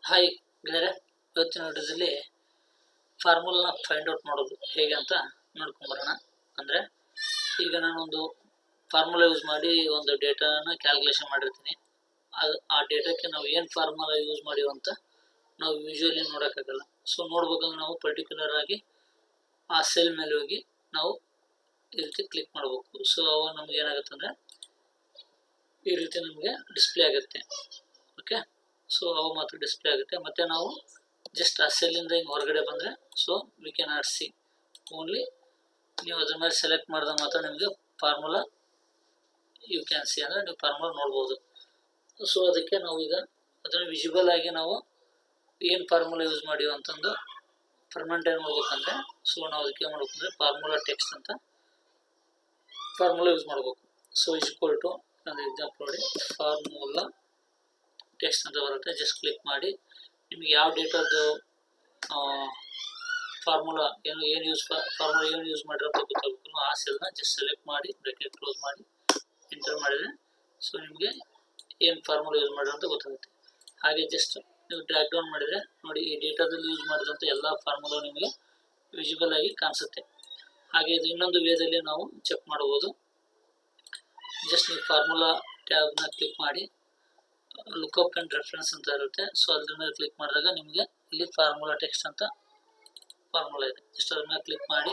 Hi ಗೆಳೆಯರೆ, ಇವತ್ತಿನ ವಿಡಿಯೋದಲ್ಲಿ ಫಾರ್ಮುಲಾ ಫೈಂಡ್ ಔಟ್ ಮಾಡೋದು ಹೇಗೆ ಅಂತ ನೋಡ್ಕೊಂಬರೋಣ. ಅಂದರೆ ಈಗ ನಾನೊಂದು ಫಾರ್ಮುಲಾ ಯೂಸ್ ಮಾಡಿ ಒಂದು ಡೇಟಾನ ಕ್ಯಾಲ್ಕುಲೇಷನ್ ಮಾಡಿರ್ತೀನಿ. ಆ ಡೇಟಾಕ್ಕೆ ನಾವು ಏನು ಫಾರ್ಮುಲಾ ಯೂಸ್ ಮಾಡಿವಿ ಅಂತ ನಾವು ಯೂಶ್ವಲಿ ನೋಡೋಕ್ಕಾಗಲ್ಲ. ಸೊ ನೋಡ್ಬೇಕಂದ್ರೆ ನಾವು ಪರ್ಟಿಕ್ಯುಲರ್ ಆಗಿ ಆ ಸೆಲ್ ಮೇಲೆ ಹೋಗಿ ನಾವು ಈ ರೀತಿ ಕ್ಲಿಕ್ ಮಾಡಬೇಕು. ಸೊ ಅವಾಗ ನಮ್ಗೆ ಏನಾಗುತ್ತೆ ಅಂದರೆ ಈ ರೀತಿ ನಮಗೆ ಡಿಸ್ಪ್ಲೇ ಆಗುತ್ತೆ. ಓಕೆ, ಸೊ ಅವು ಮಾತ್ರ ಡಿಸ್ಪ್ಲೇ ಆಗುತ್ತೆ. ಮತ್ತು ನಾವು ಜಸ್ಟ್ ಆ ಸೆಲ್ಲಿಂದ ಹಿಂಗೆ ಹೊರಗಡೆ ಬಂದರೆ so we can not C, only ನೀವು ಅದ್ರ ಮೇಲೆ ಸೆಲೆಕ್ಟ್ ಮಾಡಿದಾಗ ಮಾತ್ರ ನಿಮಗೆ ಫಾರ್ಮುಲಾ ಯು ಕ್ಯಾನ್ ಸಿ, ಅಂದರೆ ನೀವು ಫಾರ್ಮುಲಾ ನೋಡ್ಬೋದು. ಸೊ ಅದಕ್ಕೆ ನಾವು ಈಗ ಅದನ್ನು ವಿಸಿಬಲ್ ಆಗಿ ನಾವು ಏನು ಫಾರ್ಮುಲಾ ಯೂಸ್ ಮಾಡಿವಿ ಅಂತಂದು ಪರ್ಮನೆಂಟ್ ಏನು ಮಾಡ್ಬೇಕಂದ್ರೆ, ಸೊ ನಾವು ಅದಕ್ಕೆ ಮಾಡ್ಬೇಕಂದ್ರೆ ಫಾರ್ಮುಲಾ ಟೆಕ್ಸ್ಟ್ ಅಂತ ಫಾರ್ಮುಲಾ ಯೂಸ್ ಮಾಡಬೇಕು. ಸೊ ಈಕ್ವಲ್ ಟು ಒಂದು ಎಕ್ಸಾಂಪಲ್ ನೋಡಿ, ಫಾರ್ಮುಲಾ ಟೆಕ್ಸ್ಟ್ ಅಂತ ಬರುತ್ತೆ. ಜಸ್ಟ್ ಕ್ಲಿಕ್ ಮಾಡಿ ನಿಮಗೆ ಯಾವ ಡೇಟಾದು ಫಾರ್ಮುಲಾ ಏನು ಯೂಸ್ ಮಾಡಿರೋ ಅಂತ ಗೊತ್ತಾಗಬೇಕು. ಆ ಸೆಲ್ನ ಜಸ್ಟ್ ಸೆಲೆಕ್ಟ್ ಮಾಡಿ ಬ್ರಾಕೆಟ್ ಕ್ಲೋಸ್ ಮಾಡಿ ಎಂಟರ್ ಮಾಡಿದರೆ ಸೊ ನಿಮಗೆ ಏನು ಫಾರ್ಮುಲಾ ಯೂಸ್ ಮಾಡಿರೋ ಅಂತ ಗೊತ್ತಾಗುತ್ತೆ. ಹಾಗೆ ಜಸ್ಟ್ ನೀವು ಡ್ರ್ಯಾಗ್ ಡೌನ್ ಮಾಡಿದರೆ ನೋಡಿ, ಈ ಡೇಟಾದಲ್ಲಿ ಯೂಸ್ ಮಾಡಿದಂಥ ಎಲ್ಲ ಫಾರ್ಮುಲಾ ನಿಮಗೆ ವಿಸಿಬಲ್ ಆಗಿ ಕಾಣಿಸುತ್ತೆ. ಹಾಗೆ ಇದು ಇನ್ನೊಂದು ವೇದಲ್ಲಿ ನಾವು ಚೆಕ್ ಮಾಡ್ಬೋದು. ಜಸ್ಟ್ ನೀವು ಫಾರ್ಮುಲಾ ಟ್ಯಾಬ್ನ ಕ್ಲಿಕ್ ಮಾಡಿ ಲುಕ್ಅಪ್ ಆ್ಯಂಡ್ ರೆಫರೆನ್ಸ್ ಅಂತ ಇರುತ್ತೆ. ಸೊ ಅದ್ರ ಮೇಲೆ ಕ್ಲಿಕ್ ಮಾಡಿದಾಗ ನಿಮಗೆ ಇಲ್ಲಿ ಫಾರ್ಮುಲಾ ಟೆಕ್ಸ್ಟ್ ಅಂತ ಫಾರ್ಮುಲಾ ಇದೆ. ಜಸ್ಟ್ ಅದ್ರ ಮೇಲೆ ಕ್ಲಿಕ್ ಮಾಡಿ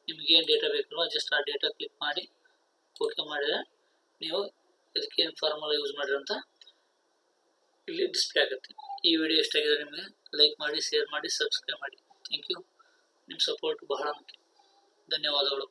ನಿಮ್ಗೆ ಏನು ಡೇಟಾ ಬೇಕಲ್ವ ಜಸ್ಟ್ ಆ ಡೇಟಾ ಕ್ಲಿಕ್ ಮಾಡಿ ಓಕೆ ಮಾಡಿದರೆ ನೀವು ಇದಕ್ಕೆ ಏನು ಫಾರ್ಮುಲಾ ಯೂಸ್ ಮಾಡಿರಿ ಅಂತ ಇಲ್ಲಿ ಡಿಸ್ಪ್ಲೇ ಆಗುತ್ತೆ. ಈ ವಿಡಿಯೋ ಇಷ್ಟ ಆಗಿದ್ರೆ ನಿಮಗೆ ಲೈಕ್ ಮಾಡಿ, ಶೇರ್ ಮಾಡಿ, ಸಬ್ಸ್ಕ್ರೈಬ್ ಮಾಡಿ. Thank you. ನಿಮ್ಮ ಸಪೋರ್ಟ್ ಬಹಳ ಮುಖ್ಯ. ಧನ್ಯವಾದಗಳು.